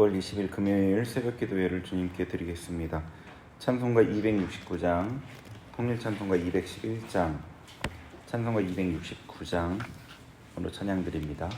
9월 20일 금요일 새벽기도회를 주님께 드리겠습니다. 찬송가 269장, 통일찬송가 211장, 찬송가 269장으로 찬양드립니다.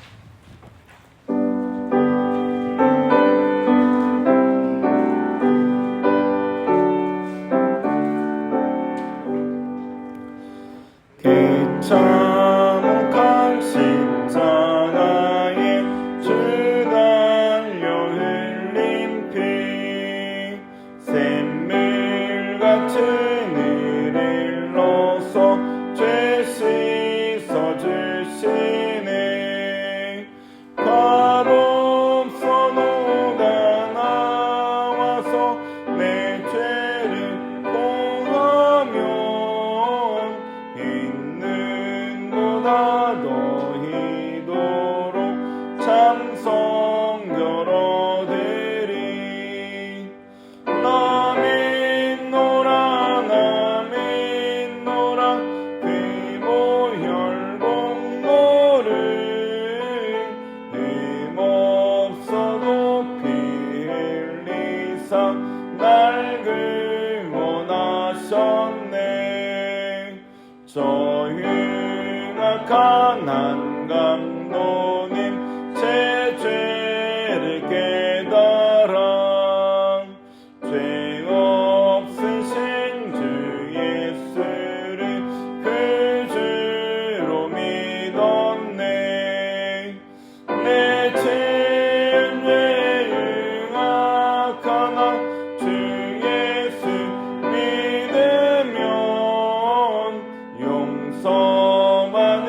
흉악한 한 감독님 제 죄를 깨달아 죄 없으신 주 예수를 그 주로 믿었네. 내 죄는 왜 흉악하나 주 예수 믿으면 용서받은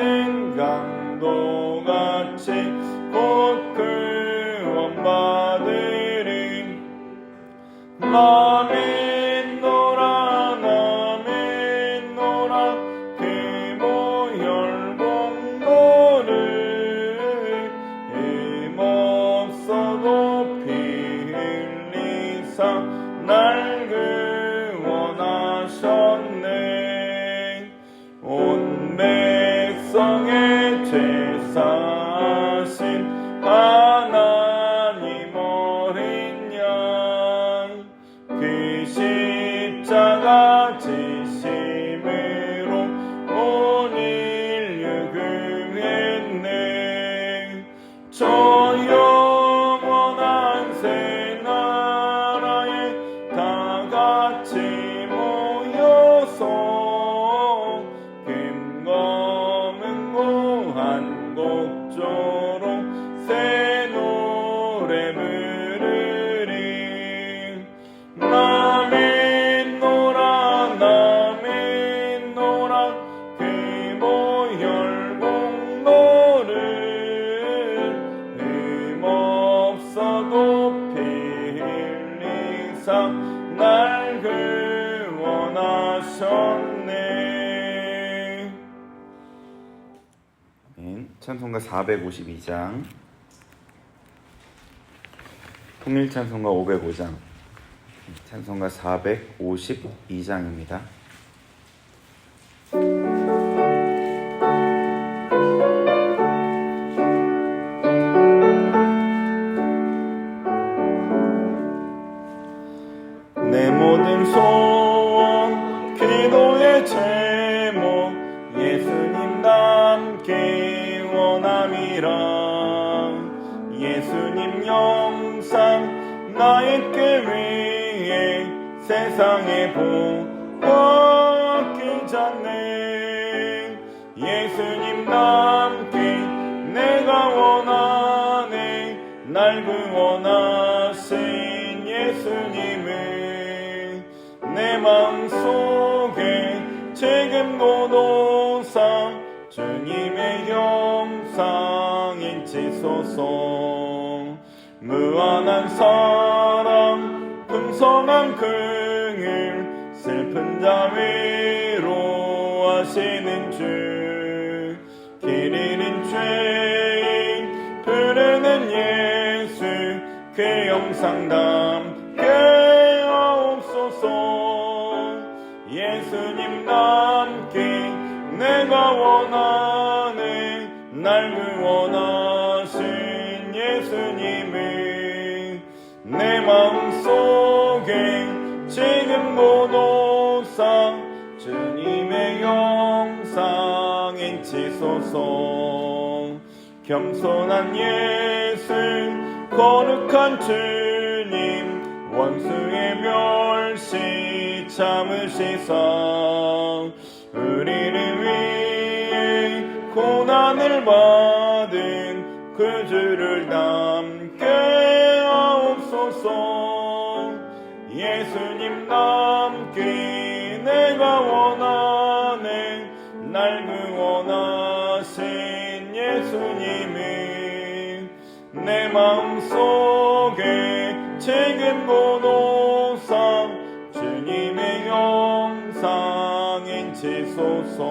강도같이 곧 구원받으리. 나 믿노라 나 믿노라 그 보혈봉도를 힘없어도 피 흘리사 날 구원하셨네. 온 백성의 죄 사신 하나님 어린 양 그 십자가 지심으로 온 인류 구했네. 저 영원한 새 나라에 다 같이 모여서 금검은 한 곡조로 새 노래 부르리. 나 믿노라 나 믿노라 그 보혈봉도를 힘없어도 피 흘리사 날 구원하셨네. 찬송가 452장, 통일찬송가 505장, 찬송가 452장입니다. 내 모든 소원 기도의 제목 예수님 닮기 원함이라. 예수님 영상 나 있기 위해 세상에 보았기 전에 예수님 닮기 내가 원하네. 날 구원하신 예수님을 내 마음속에 지금도 도사 주님의 형상 인치소서. 무한한 사랑 풍성한 긍휼 슬픈 자 위로하시는 주. 길 잃은 죄인 부르는 예수 그 영상 담게 하옵소서. 예수님 닮기 내가 원하네. 날 구원하신 예수님을 마음속에 지금 모노사 주님의 영상 인치소서. 겸손한 예수 거룩한 주님 원수의 멸시 참으시사 우리를 위해 고난을 받은 그 주를 닮게 하옵소서. 예수님 닮기 내가 원하네. 날 구원하신 예수님이 내 마음속에 지금 고노사 주님의 영상 인치소서.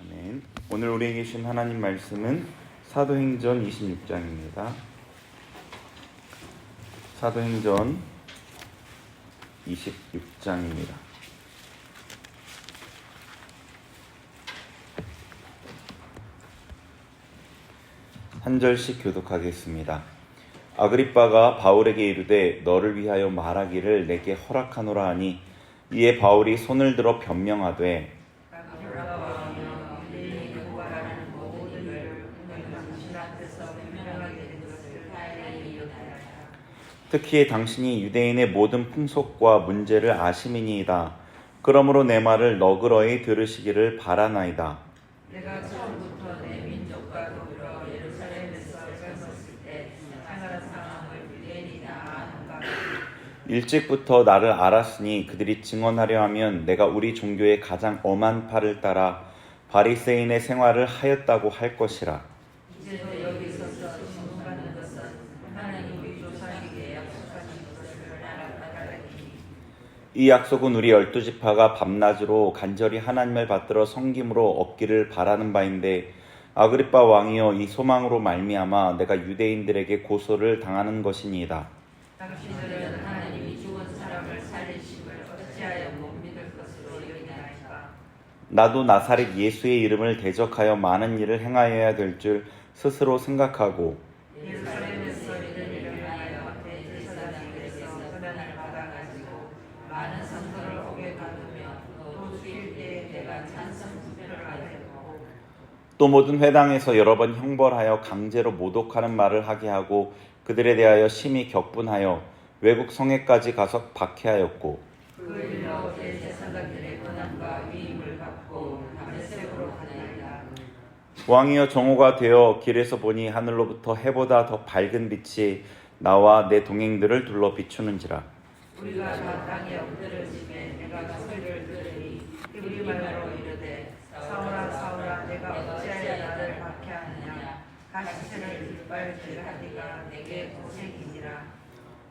아멘. 오늘 우리에게 주신 하나님 말씀은 사도행전 26장입니다. 사도행전 26장입니다. 한 절씩 교독하겠습니다. 아그리빠가 바울에게 이르되 너를 위하여 말하기를 내게 허락하노라 하니 이에 바울이 손을 들어 변명하되 특히 당신이 유대인의 모든 풍속과 문제를 아심이니이다. 그러므로 내 말을 너그러이 들으시기를 바라나이다. 내가 처음부터 내 민족과 더불어 예루살렘에서 젊었을 때 생활한 상황을 유대인이 다 아는가. 일찍부터 나를 알았으니 그들이 증언하려 하면 내가 우리 종교의 가장 엄한 팔을 따라 바리새인의 생활을 하였다고 할 것이라. 이제도 여기 서서 신문받는 것은 하나님 우리 조상에게 약속하신 것을 알았다니. 이 약속은 우리 12지파가 밤낮으로 간절히 하나님을 받들어 섬김으로 얻기를 바라는 바인데 아그리빠 왕이여 이 소망으로 말미암아 내가 유대인들에게 고소를 당하는 것이니이다. 당신들은 하나님이 죽은 사람을 살리심을 어찌하여 못 믿을 것으로 여기나이까. 나도 나사렛 예수의 이름을 대적하여 많은 일을 행하여야 될 줄 스스로 생각하고 예루살렘에서 이런 일을 하여 대제사장에게서 권한을 받아가지고 많은 성도를 옥에 가두며 또 죽일 때에 내가 찬성 투표를 하였고 또 모든 회당에서 여러 번 형벌하여 강제로 모독하는 말을 하게 하고 그들에 대하여 심히 격분하여 외국 성에까지 가서 박해하였고 그 일로 대제사장들의 권한과 위임을 받고 다메섹으로 가나이다. 왕이여 정오가 되어 길에서 보니 하늘로부터 해보다 더 밝은 빛이 나와 내 동행들을 둘러 비추는지라. 우리가 다 땅에 엎드러짐에 내가 소리를 들으니 우리 말로 이르되 사울아 사울아 내가 어찌하여 나를 박해하느냐. 가시체를 빗발질하니가 내게 고생이니라.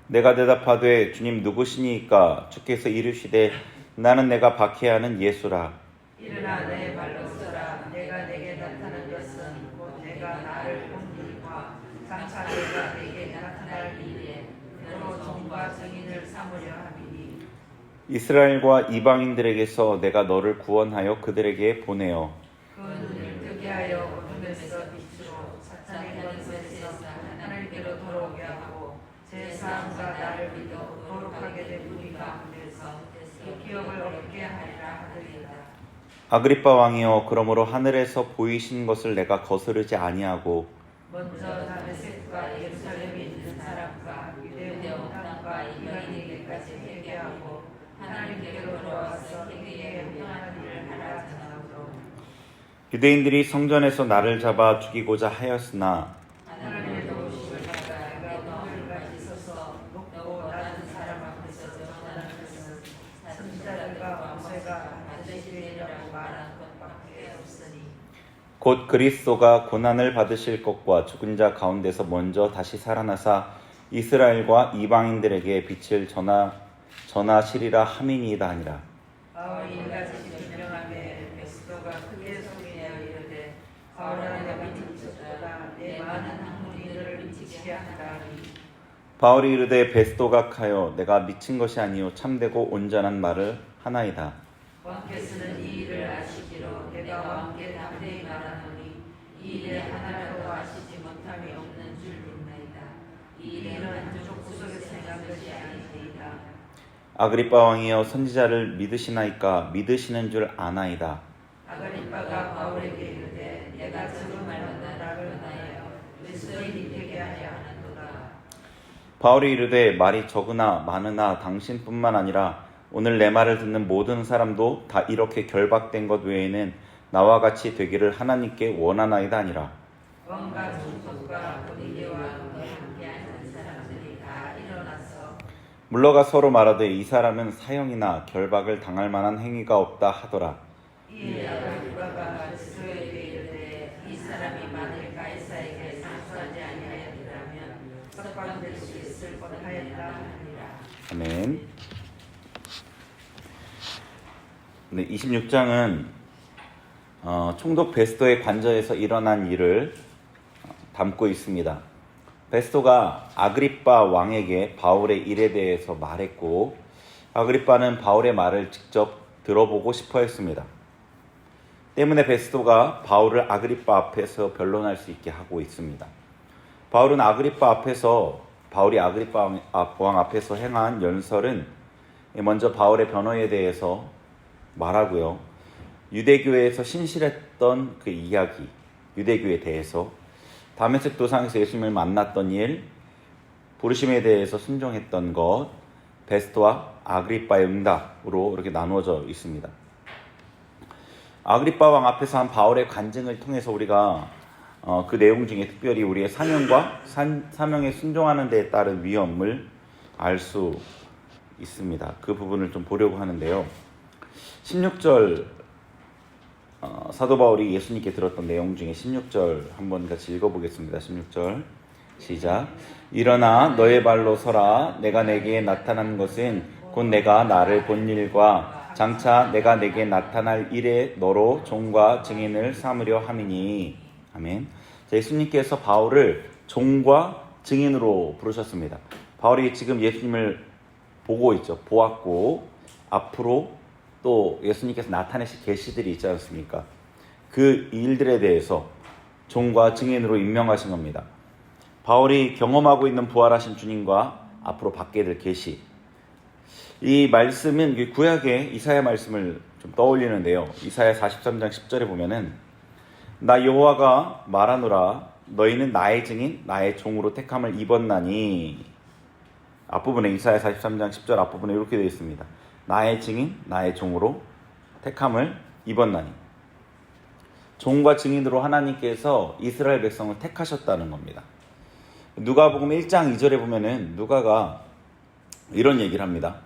내가 대답하되 주님 누구시니까? 주께서 이르시되 나는 내가 박해하는 예수라. 일어나 내 발로 서라. 내가 내게 나타난 것은 곧 내가 나를 본 일과 장차 내가 내게 나타날 일에 너로 종과 증인을 삼으려 함이니. 이스라엘과 이방인들에게서 내가 너를 구원하여 그들에게 보내어 그 눈을 뜨게 하여 어둠에서 빛으로 사탄의 권세에서 하나님께로 돌아오게 하고 제3가 나를 믿어 거룩하게 된 우리 가운데서 이 기업을 얻게 하리라 하더이다. 아그리빠 왕이여 그러므로 하늘에서 보이신 것을 내가 거스르지 아니하고 먼저 다메섹과 예루살렘에 있는 사람과 유대 온 땅과 이방인에게까지 회개하고 하나님께로 돌아와서 회개에 합당한 일을 하라 전하고 유대인들이 성전에서 나를 잡아 죽이고자 하였으나 하나님의 도우심을 받아 내가 너희까지 서서 높고 낮은 사람 앞에서 전하는 것은 선지자들과 모세가 반드시 되리라고 말한 것밖에 없으니. 곧 그리스도가 고난을 받으실 것과 죽은 자 가운데서 먼저 다시 살아나사 이스라엘과 이방인들에게 빛을 전하시리라 함이니이다 하니라. 바울이 이같이 변명하되 베스도가 크게 소리내어 이르되 바울아 내가 미치겠다. 내 많은 학문이 너를 미치게 한다. 바울이 이르되 베스도가 하여 내가 미친 것이 아니요 참되고 온전한 말을 하나이다. 왕께서는 이 일을 아시기로 내가 왕께 담대히 말하노니 이 일에 하나라도 아시지 못함이 없는 줄 믿나이다. 이 아그리빠 왕이여 선지자를 믿으시나이까? 믿으시는 줄 아나이다. 아그리빠가 바울에게 이르되 내가 지금 말하는 나를 하여 그리스도인이 되게 하려 하는도다. 바울이 이르되 말이 적으나 많으나 당신뿐만 아니라 오늘 내 말을 듣는 모든 사람도 다 이렇게 결박된 것 외에는 나와 같이 되기를 하나님께 원하나이다 아니라. 왕과 총독과 고니게와 함께 하는 사람들이 다 일어나서 물러가 서로 말하되 이 사람은 사형이나 결박을 당할 만한 행위가 없다 하더라. 이에 아그리빠가 베스토에게 이르되 이 사람이 만일 가이사에게 상소하지 아니하였더라면 석방될 수 있을 뻔하였다 하니라. 아멘. 네, 26장은 총독 베스토의 관저에서 일어난 일을 담고 있습니다. 베스토가 아그리빠 왕에게 바울의 일에 대해서 말했고, 아그리빠는 바울의 말을 직접 들어보고 싶어 했습니다. 때문에 베스토가 바울을 아그리빠 앞에서 변론할 수 있게 하고 있습니다. 바울이 아그리빠 왕 앞에서 행한 연설은 먼저 바울의 변호에 대해서 말하고요. 유대교회에서 신실했던 그 이야기, 유대교에 대해서, 다메섹 도상에서 예수님을 만났던 일, 부르심에 대해서 순종했던 것, 베스토와 아그리빠의 응답으로 이렇게 나누어져 있습니다. 아그리빠 왕 앞에서 한 바울의 간증을 통해서 우리가 그 내용 중에 특별히 우리의 사명과 사명에 순종하는 데에 따른 위험을 알 수 있습니다. 그 부분을 좀 보려고 하는데요. 16절 사도 바울이 예수님께 들었던 내용 중에 16절 한번 같이 읽어보겠습니다. 16절 시작. 일어나 너의 발로 서라. 내가 내게 나타난 것은 곧 내가 나를 본 일과 장차 내가 내게 나타날 일에 너로 종과 증인을 삼으려 함이니. 아멘. 자, 예수님께서 바울을 종과 증인으로 부르셨습니다. 바울이 지금 예수님을 보고 있죠. 보았고 앞으로 또 예수님께서 나타내실 계시들이 있지 않습니까? 그 일들에 대해서 종과 증인으로 임명하신 겁니다. 바울이 경험하고 있는 부활하신 주님과 앞으로 받게 될 계시. 이 말씀은 구약의 이사야 말씀을 좀 떠올리는데요. 이사야 43장 10절에 보면은 나 여호와가 말하노라 너희는 나의 증인 나의 종으로 택함을 입었나니. 앞부분에 이사야 43장 10절 앞부분에 이렇게 되어 있습니다. 나의 증인 나의 종으로 택함을 입었나니. 종과 증인으로 하나님께서 이스라엘 백성을 택하셨다는 겁니다. 누가복음 1장 2절에 보면은 누가가 이런 얘기를 합니다.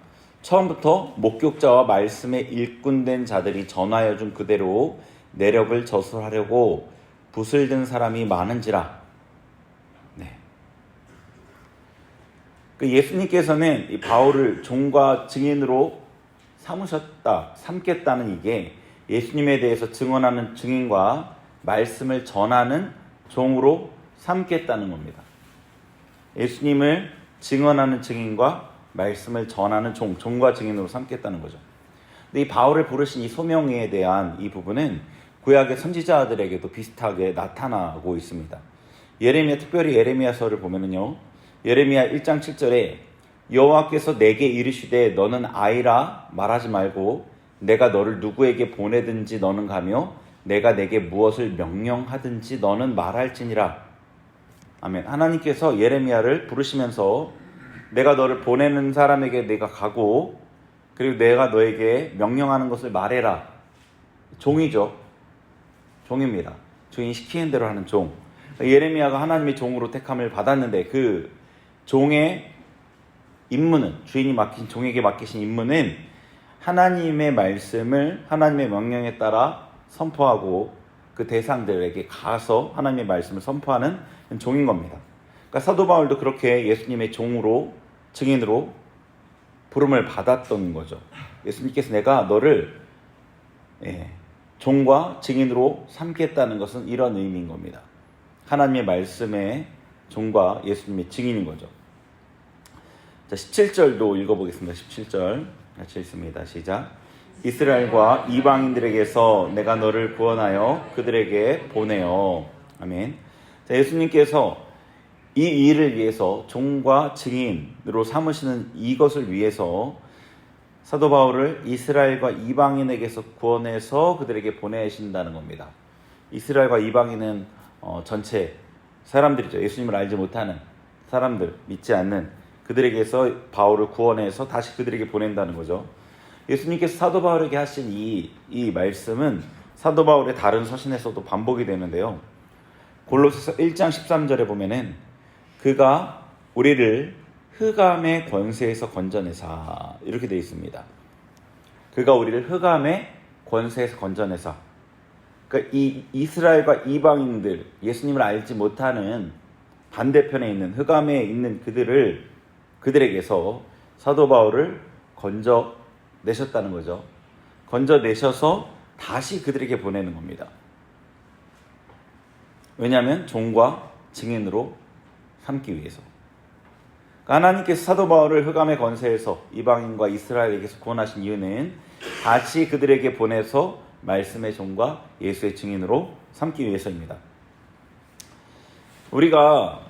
처음부터 목격자와 말씀에 일꾼된 자들이 전하여 준 그대로 내력을 저술하려고 붓을 든 사람이 많은지라. 네. 그 예수님께서는 이 바울을 종과 증인으로 삼겠다는 이게 예수님에 대해서 증언하는 증인과 말씀을 전하는 종으로 삼겠다는 겁니다. 예수님을 증언하는 증인과 말씀을 전하는 종과 증인으로 삼겠다는 거죠. 근데 이 바울을 부르신 이 소명에 대한 이 부분은 구약의 선지자들에게도 비슷하게 나타나고 있습니다. 특별히 예레미야서를 보면은요, 예레미야 1장 7절에 여호와께서 내게 이르시되 너는 아이라 말하지 말고 내가 너를 누구에게 보내든지 너는 가며 내가 내게 무엇을 명령하든지 너는 말할지니라. 아멘. 하나님께서 예레미야를 부르시면서 내가 너를 보내는 사람에게 내가 가고 그리고 내가 너에게 명령하는 것을 말해라. 종이죠. 종입니다. 주인이 시키는 대로 하는 종. 예레미야가 하나님의 종으로 택함을 받았는데 그 종의 임무는, 주인이 맡긴 종에게 맡기신 임무는 하나님의 말씀을 하나님의 명령에 따라 선포하고 그 대상들에게 가서 하나님의 말씀을 선포하는 종인 겁니다. 그러니까 사도 바울도 그렇게 예수님의 종으로, 증인으로 부름을 받았던 거죠. 예수님께서 내가 너를 종과 증인으로 삼겠다는 것은 이런 의미인 겁니다. 하나님의 말씀의 종과 예수님의 증인인 거죠. 자, 17절도 읽어보겠습니다. 17절 같이 읽습니다. 시작. 이스라엘과 이방인들에게서 내가 너를 구원하여 그들에게 보내어. 아멘. 자, 예수님께서 이 일을 위해서 종과 증인으로 삼으시는 이것을 위해서 사도 바울을 이스라엘과 이방인에게서 구원해서 그들에게 보내신다는 겁니다. 이스라엘과 이방인은 전체 사람들이죠. 예수님을 알지 못하는 사람들, 믿지 않는 그들에게서 바울을 구원해서 다시 그들에게 보낸다는 거죠. 예수님께서 사도 바울에게 하신 이 말씀은 사도 바울의 다른 서신에서도 반복이 되는데요. 골로새서 1장 13절에 보면은 그가 우리를 흑암의 권세에서 건져내사 이렇게 되어 있습니다. 그가 우리를 흑암의 권세에서 건져내사. 그러니까 이 이스라엘과 이방인들, 예수님을 알지 못하는 반대편에 있는 흑암에 있는 그들에게서 사도 바울을 건져내셨다는 거죠. 건져내셔서 다시 그들에게 보내는 겁니다. 왜냐하면 종과 증인으로 삼기 위해서. 하나님께서 사도 바울을 흑암의 권세에서 이방인과 이스라엘에게서 구원하신 이유는 다시 그들에게 보내서 말씀의 종과 예수의 증인으로 삼기 위해서입니다. 우리가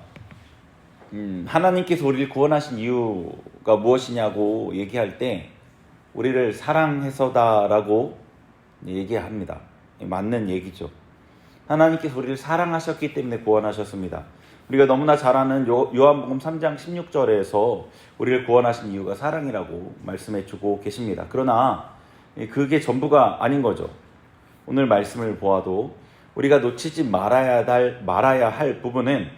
하나님께서 우리를 구원하신 이유가 무엇이냐고 얘기할 때 우리를 사랑해서다라고 얘기합니다. 맞는 얘기죠. 하나님께서 우리를 사랑하셨기 때문에 구원하셨습니다. 우리가 너무나 잘 아는 요한복음 3장 16절에서 우리를 구원하신 이유가 사랑이라고 말씀해 주고 계십니다. 그러나 그게 전부가 아닌 거죠. 오늘 말씀을 보아도 우리가 놓치지 말아야 할 부분은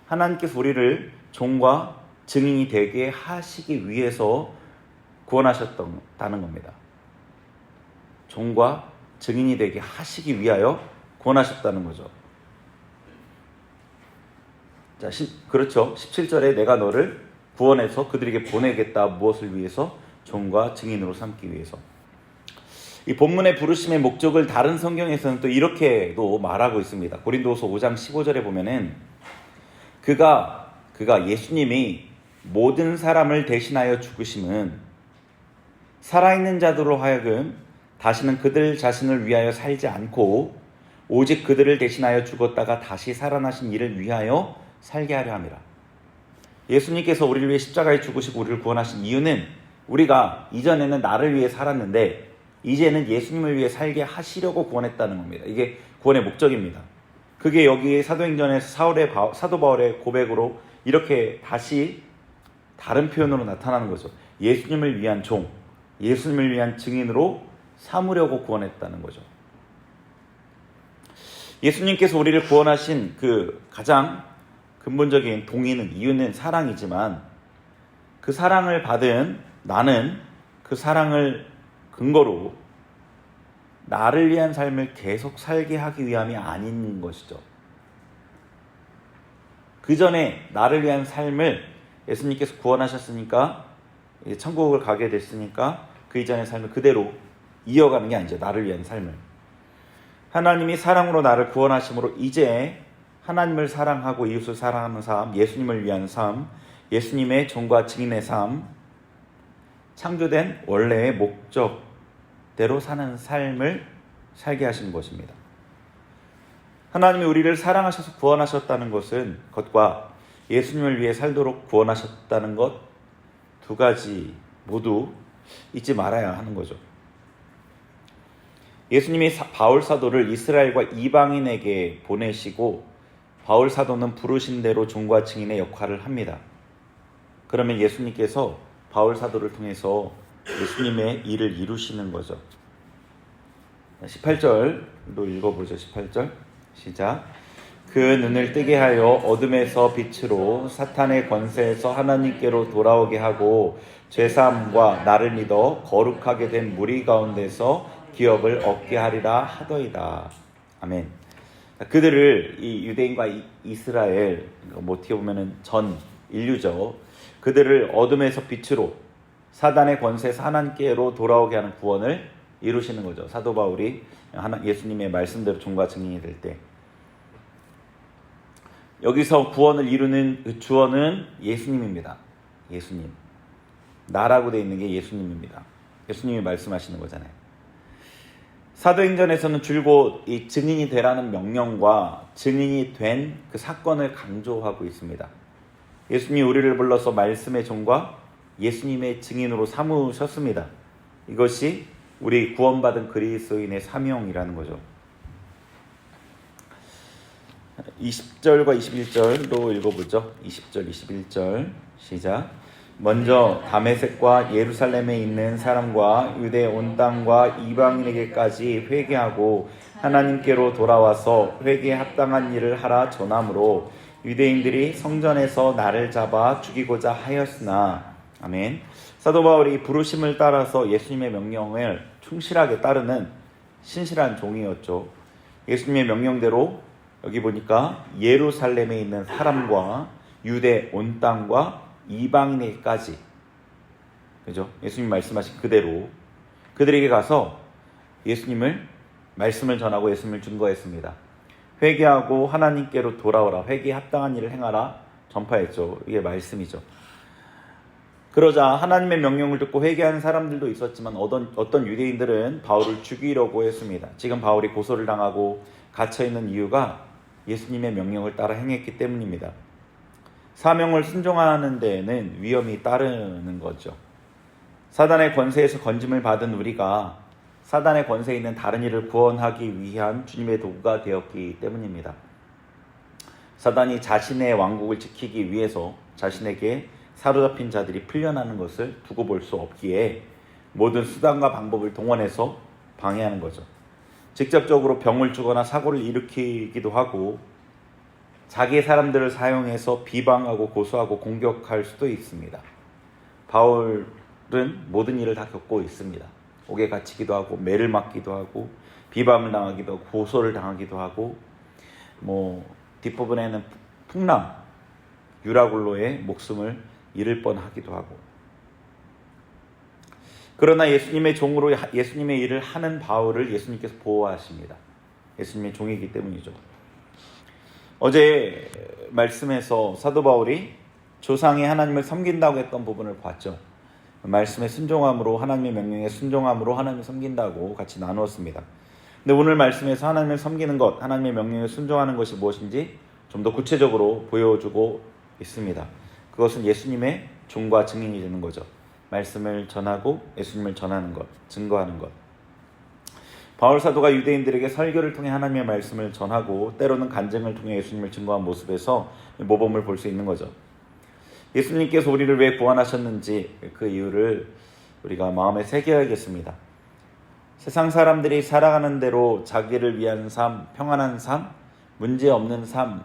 하나님께서 우리를 종과 증인이 되게 하시기 위해서 구원하셨다는 겁니다. 종과 증인이 되게 하시기 위하여 구원하셨다는 거죠. 자, 그렇죠. 17절에 내가 너를 구원해서 그들에게 보내겠다. 무엇을 위해서? 종과 증인으로 삼기 위해서. 이 본문의 부르심의 목적을 다른 성경에서는 또 이렇게도 말하고 있습니다. 고린도후서 5장 15절에 보면은 그가 예수님이 모든 사람을 대신하여 죽으심은 살아있는 자들로 하여금 다시는 그들 자신을 위하여 살지 않고 오직 그들을 대신하여 죽었다가 다시 살아나신 이를 위하여 살게 하려 함이라. 예수님께서 우리를 위해 십자가에 죽으시고 우리를 구원하신 이유는 우리가 이전에는 나를 위해 살았는데 이제는 예수님을 위해 살게 하시려고 구원했다는 겁니다. 이게 구원의 목적입니다. 그게 여기 사도행전에서 사도 바울의 고백으로 이렇게 다시 다른 표현으로 나타나는 거죠. 예수님을 위한 종, 예수님을 위한 증인으로 삼으려고 구원했다는 거죠. 예수님께서 우리를 구원하신 그 가장 근본적인 동의는, 이유는 사랑이지만 그 사랑을 받은 나는 그 사랑을 근거로 나를 위한 삶을 계속 살게 하기 위함이 아닌 것이죠. 그 전에 나를 위한 삶을 예수님께서 구원하셨으니까 이제 천국을 가게 됐으니까 그 이전의 삶을 그대로 이어가는 게 아니죠. 나를 위한 삶을. 하나님이 사랑으로 나를 구원하심으로 이제 하나님을 사랑하고 이웃을 사랑하는 삶, 예수님을 위한 삶, 예수님의 종과 증인의 삶, 창조된 원래의 목적대로 사는 삶을 살게 하신 것입니다. 하나님이 우리를 사랑하셔서 구원하셨다는 것과 예수님을 위해 살도록 구원하셨다는 것 두 가지 모두 잊지 말아야 하는 거죠. 예수님이 바울 사도를 이스라엘과 이방인에게 보내시고 바울 사도는 부르신 대로 종과 증인의 역할을 합니다. 그러면 예수님께서 바울 사도를 통해서 예수님의 일을 이루시는 거죠. 18절도 읽어보죠. 18절 시작. 그 눈을 뜨게 하여 어둠에서 빛으로 사탄의 권세에서 하나님께로 돌아오게 하고 죄사함과 나를 믿어 거룩하게 된 무리 가운데서 기업을 얻게 하리라 하더이다. 아멘. 그들을 이 유대인과 이스라엘, 어떻게 보면은 전 인류죠. 그들을 어둠에서 빛으로 사단의 권세에서 하나님께로 돌아오게 하는 구원을 이루시는 거죠. 사도 바울이 예수님의 말씀대로 종과 증인이 될 때. 여기서 구원을 이루는 그 주어는 예수님입니다. 예수님. 나라고 되어 있는 게 예수님입니다. 예수님이 말씀하시는 거잖아요. 사도행전에서는 줄곧 이 증인이 되라는 명령과 증인이 된 그 사건을 강조하고 있습니다. 예수님이 우리를 불러서 말씀의 종과 예수님의 증인으로 삼으셨습니다. 이것이 우리 구원받은 그리스도인의 사명이라는 거죠. 20절과 21절로 읽어보죠. 20절, 21절 시작. 먼저 다메섹과 예루살렘에 있는 사람과 유대 온 땅과 이방인에게까지 회개하고 하나님께로 돌아와서 회개에 합당한 일을 하라 전함으로 유대인들이 성전에서 나를 잡아 죽이고자 하였으나. 아멘. 사도 바울이 부르심을 따라서 예수님의 명령을 충실하게 따르는 신실한 종이었죠. 예수님의 명령대로 여기 보니까 예루살렘에 있는 사람과 유대 온 땅과 이방인에게까지, 그죠? 예수님 말씀하신 그대로 그들에게 가서 예수님을 말씀을 전하고 예수님을 증거했습니다. 회개하고 하나님께로 돌아오라, 회개에 합당한 일을 행하라 전파했죠. 이게 말씀이죠. 그러자 하나님의 명령을 듣고 회개하는 사람들도 있었지만 어떤 유대인들은 바울을 죽이려고 했습니다. 지금 바울이 고소를 당하고 갇혀있는 이유가 예수님의 명령을 따라 행했기 때문입니다. 사명을 순종하는 데에는 위험이 따르는 거죠. 사단의 권세에서 건짐을 받은 우리가 사단의 권세에 있는 다른 이를 구원하기 위한 주님의 도구가 되었기 때문입니다. 사단이 자신의 왕국을 지키기 위해서 자신에게 사로잡힌 자들이 풀려나는 것을 두고 볼 수 없기에 모든 수단과 방법을 동원해서 방해하는 거죠. 직접적으로 병을 주거나 사고를 일으키기도 하고 자기의 사람들을 사용해서 비방하고 고소하고 공격할 수도 있습니다. 바울은 모든 일을 다 겪고 있습니다. 옥에 갇히기도 하고 매를 맞기도 하고 비방을 당하기도 하고 고소를 당하기도 하고 뒷부분에는 풍랑 유라굴로의 목숨을 잃을 뻔하기도 하고. 그러나 예수님의 종으로 예수님의 일을 하는 바울을 예수님께서 보호하십니다. 예수님의 종이기 때문이죠. 어제 말씀에서 사도 바울이 조상이 하나님을 섬긴다고 했던 부분을 봤죠. 말씀에 순종함으로, 하나님의 명령에 순종함으로 하나님을 섬긴다고 같이 나누었습니다. 근데 오늘 말씀에서 하나님을 섬기는 것, 하나님의 명령에 순종하는 것이 무엇인지 좀 더 구체적으로 보여주고 있습니다. 그것은 예수님의 종과 증인이 되는 거죠. 말씀을 전하고 예수님을 전하는 것, 증거하는 것. 바울 사도가 유대인들에게 설교를 통해 하나님의 말씀을 전하고 때로는 간증을 통해 예수님을 증거한 모습에서 모범을 볼 수 있는 거죠. 예수님께서 우리를 왜 구원하셨는지 그 이유를 우리가 마음에 새겨야겠습니다. 세상 사람들이 살아가는 대로 자기를 위한 삶, 평안한 삶, 문제 없는 삶,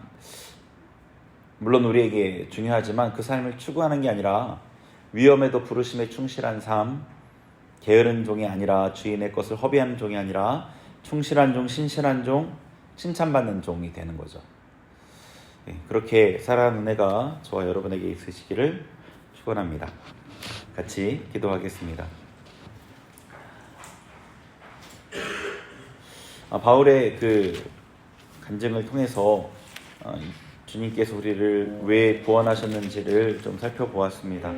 물론 우리에게 중요하지만 그 삶을 추구하는 게 아니라 위험에도 부르심에 충실한 삶, 게으른 종이 아니라 주인의 것을 허비하는 종이 아니라 충실한 종, 신실한 종, 칭찬받는 종이 되는 거죠. 그렇게 살아가는 은혜가 저와 여러분에게 있으시기를 축원합니다. 같이 기도하겠습니다. 바울의 그 간증을 통해서 주님께서 우리를 왜 구원하셨는지를 좀 살펴보았습니다.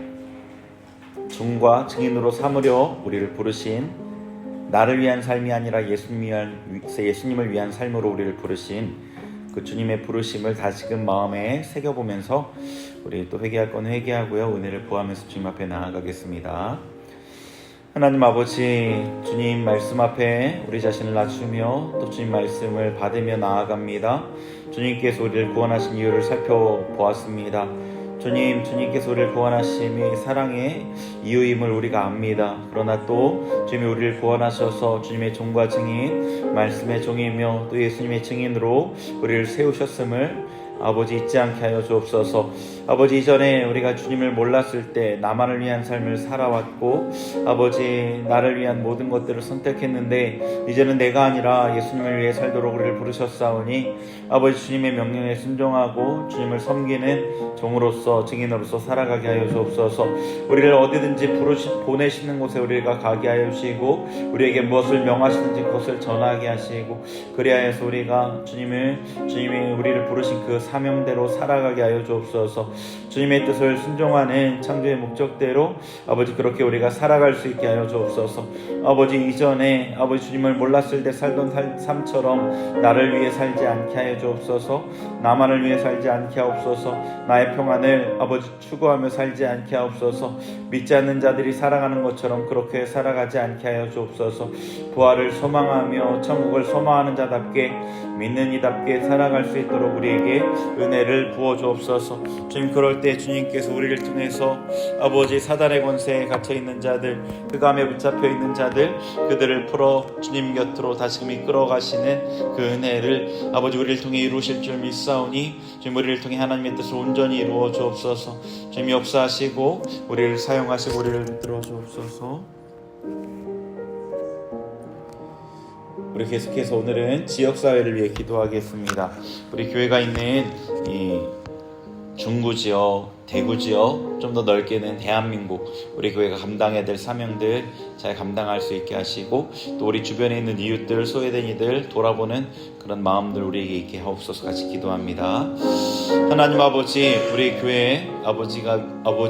종과 증인으로 삼으려 우리를 부르신, 나를 위한 삶이 아니라 예수님을 위한 삶으로 우리를 부르신 그 주님의 부르심을 다시금 마음에 새겨보면서 우리 또 회개할 건 회개하고요, 은혜를 구하면서 주님 앞에 나아가겠습니다. 하나님 아버지, 주님 말씀 앞에 우리 자신을 낮추며 또 주님 말씀을 받으며 나아갑니다. 주님께서 우리를 구원하신 이유를 살펴보았습니다. 주님께서 우리를 구원하심이 사랑의 이유임을 우리가 압니다. 그러나 또 주님이 우리를 구원하셔서 주님의 종과 증인, 말씀의 종이며 또 예수님의 증인으로 우리를 세우셨음을 아버지 잊지 않게 하여 주옵소서. 아버지, 이전에 우리가 주님을 몰랐을 때 나만을 위한 삶을 살아왔고 아버지, 나를 위한 모든 것들을 선택했는데 이제는 내가 아니라 예수님을 위해 살도록 우리를 부르셨사오니 아버지, 주님의 명령에 순종하고 주님을 섬기는 종으로서 증인으로서 살아가게 하여 주옵소서. 우리를 어디든지 보내시는 곳에 우리가 가게 하여 주시고 우리에게 무엇을 명하시는지 그것을 전하게 하시고 그리하여서 우리가 주님이 우리를 부르신 그 사명대로 살아가게 하여 주옵소서. 주님의 뜻을 순종하는 창조의 목적대로 아버지 그렇게 우리가 살아갈 수 있게 하여 주옵소서. 아버지 이전에 아버지 주님을 몰랐을 때 살던 삶처럼 나를 위해 살지 않게 하여 주옵소서. 나만을 위해 살지 않게 하옵소서. 나의 평안을 아버지 추구하며 살지 않게 하옵소서. 믿지 않는 자들이 살아가는 것처럼 그렇게 살아가지 않게 하여 주옵소서. 부활을 소망하며 천국을 소망하는 자답게 믿는 이답게 살아갈 수 있도록 우리에게 은혜를 부어 주옵소서. 주님, 그럴 때 주님께서 우리를 통해서 아버지 사단의 권세에 갇혀 있는 자들, 흑암에 붙잡혀 있는 자들, 그들을 풀어 주님 곁으로 다시금 이끌어 가시는 그 은혜를 아버지 우리를 통해 이루실 줄 믿사오니 주님, 우리를 통해 하나님의 뜻을 온전히 이루어 주옵소서. 주님, 역사하시고 우리를 사용하시고 우리를 붙들어 주옵소서. 우리 계속해서 오늘은 지역사회를 위해 기도하겠습니다. 우리 교회가 있는 이 중구 지역, 대구 지역, 좀 더 넓게는 대한민국, 우리 교회가 감당해야 될 사명들 잘 감당할 수 있게 하시고, 또 우리 주변에 있는 이웃들, 소외된 이들 돌아보는 그런 마음들 우리에게 있게 하옵소서. 같이 기도합니다. 하나님 아버지, 우리 교회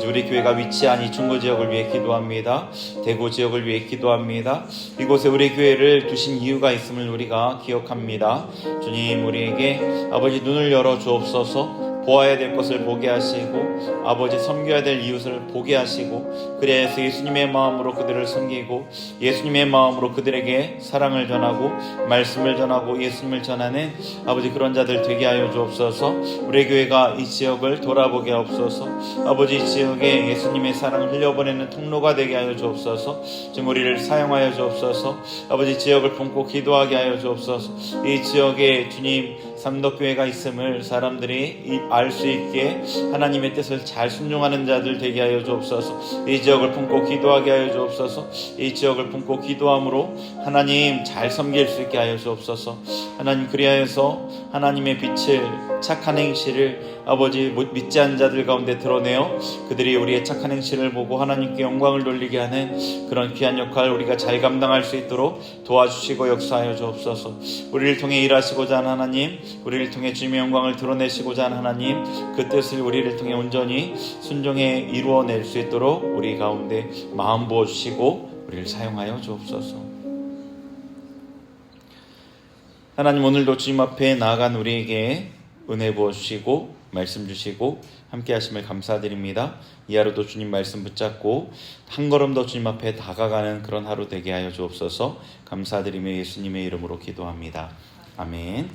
우리 교회가 위치한 이 중구 지역을 위해 기도합니다. 대구 지역을 위해 기도합니다. 이곳에 우리 교회를 두신 이유가 있음을 우리가 기억합니다. 주님, 우리에게 아버지 눈을 열어 주옵소서. 보아야 될 것을 보게 하시고 아버지 섬겨야 될 이웃을 보게 하시고, 그래서 예수님의 마음으로 그들을 섬기고 예수님의 마음으로 그들에게 사랑을 전하고 말씀을 전하고 예수님을 전하는 아버지 그런 자들 되게 하여 주옵소서. 우리 교회가 이 지역을 돌아보게 하옵소서. 아버지 이 지역에 예수님의 사랑을 흘려보내는 통로가 되게 하여 주옵소서. 지금 우리를 사용하여 주옵소서. 아버지 지역을 품고 기도하게 하여 주옵소서. 이 지역에 주님 삼덕교회가 있음을 사람들이 알 수 있게 하나님의 뜻을 잘 순종하는 자들 되게 하여 주옵소서. 이 지역을 품고 기도하게 하여 주옵소서. 이 지역을 품고 기도함으로 하나님 잘 섬길 수 있게 하여 주옵소서. 하나님, 그리하여서 하나님의 빛을, 착한 행실을 아버지 믿지 않는 자들 가운데 드러내어 그들이 우리의 착한 행실을 보고 하나님께 영광을 돌리게 하는 그런 귀한 역할 우리가 잘 감당할 수 있도록 도와주시고 역사하여 주옵소서. 우리를 통해 일하시고자 하는 하나님, 우리를 통해 주님의 영광을 드러내시고자 하는 하나님, 그 뜻을 우리를 통해 온전히 순종해 이루어낼 수 있도록 우리 가운데 마음 부어주시고 우리를 사용하여 주옵소서. 하나님, 오늘도 주님 앞에 나아간 우리에게 은혜 부어주시고 말씀 주시고 함께 하심을 감사드립니다. 이 하루도 주님 말씀 붙잡고 한 걸음 더 주님 앞에 다가가는 그런 하루 되게 하여 주옵소서. 감사드리며 예수님의 이름으로 기도합니다. 아멘.